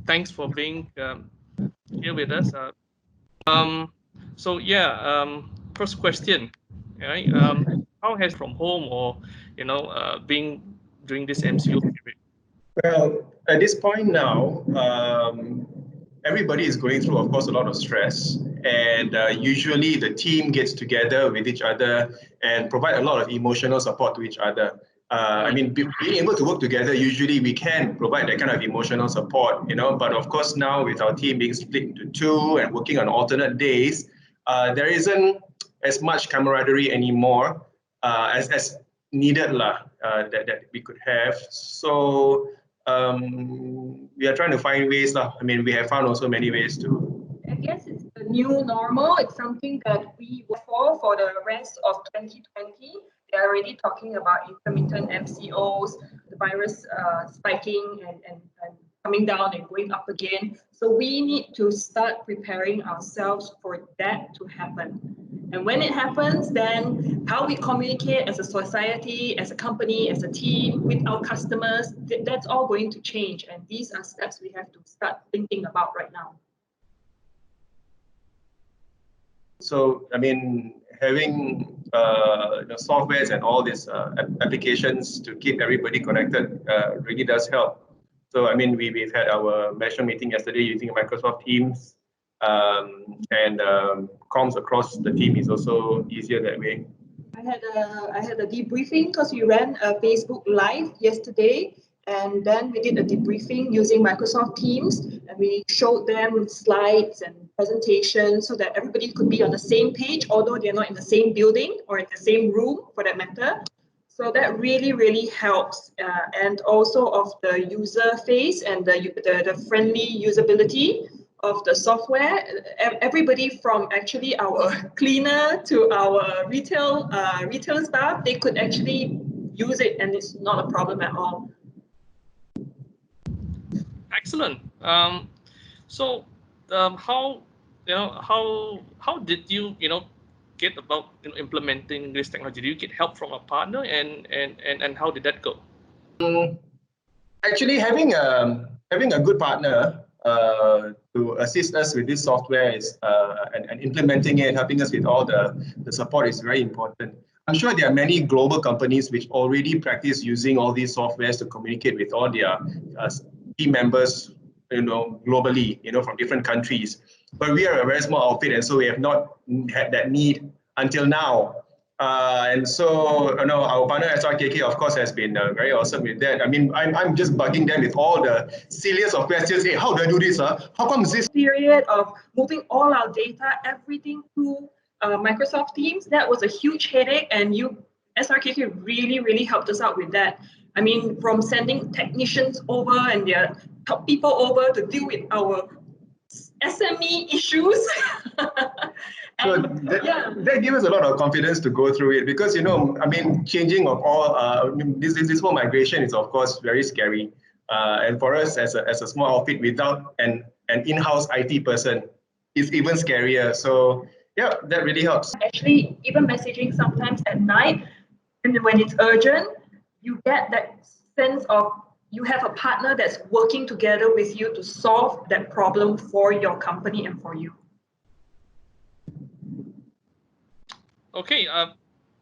thanks for being here with us. So yeah, first question, right? How has from home or being during this MCO period? Well, at this point now, everybody is going through, of course, a lot of stress. And usually the team gets together with each other and provide a lot of emotional support to each other. I mean, being able to work together, usually we can provide that kind of emotional support, but of course now with our team being split into two and working on alternate days, there isn't as much camaraderie anymore as needed that we could have. So we are trying to find ways. I mean, we have found also many ways to. I guess it's the new normal. It's something that we work for the rest of 2020. They're already talking about intermittent MCOs, the virus spiking and coming down and going up again. So we need to start preparing ourselves for that to happen. And when it happens, then how we communicate as a society, as a company, as a team, with our customers, that's all going to change. And these are steps we have to start thinking about right now. So, I mean, having softwares and all these applications to keep everybody connected really does help. So, I mean, we've had our management meeting yesterday using Microsoft Teams, and comms across the team is also easier that way. I had a debriefing because we ran a Facebook Live yesterday, and then we did a debriefing using Microsoft Teams, and we showed them slides and presentations so that everybody could be on the same page, although they're not in the same building or in the same room for that matter. So that really, really helps. And also of the user face and the friendly usability of the software. Everybody from actually our cleaner to our retail staff, they could actually use it, and it's not a problem at all. Excellent. So how did you get about implementing this technology? Did you get help from a partner, and how did that go? Actually, having a good partner to assist us with this software is and implementing it, helping us with all the support is very important. I'm sure there are many global companies which already practice using all these softwares to communicate with all their team members, globally, from different countries. But we are a very small outfit, and so we have not had that need until now. And so, our partner SRKK, of course, has been very awesome with that. I mean, I'm just bugging them with all the silliest of questions. Hey, how do I do this? How come this period of moving all our data, everything to Microsoft Teams? That was a huge headache, and SRKK really, really helped us out with that. I mean, from sending technicians over and their top people over to deal with our SME issues. So that gives us a lot of confidence to go through it, because I mean, changing of all this whole migration is of course very scary, and for us as a small outfit without an in-house IT person, it's even scarier. So yeah, that really helps. Actually, even messaging sometimes at night, and when it's urgent, you get that sense of you have a partner that's working together with you to solve that problem for your company and for you. Okay,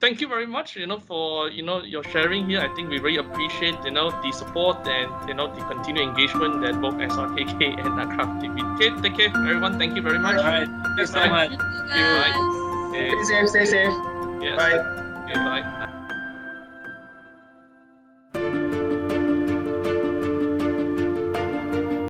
thank you very much, for your sharing here. I think we really appreciate the support and the continued engagement that both SRKK and Craftiviti. Okay, take care, everyone. Thank you very much. All right, thanks so much. Thank you. Stay safe. Yes. Bye. Okay, bye.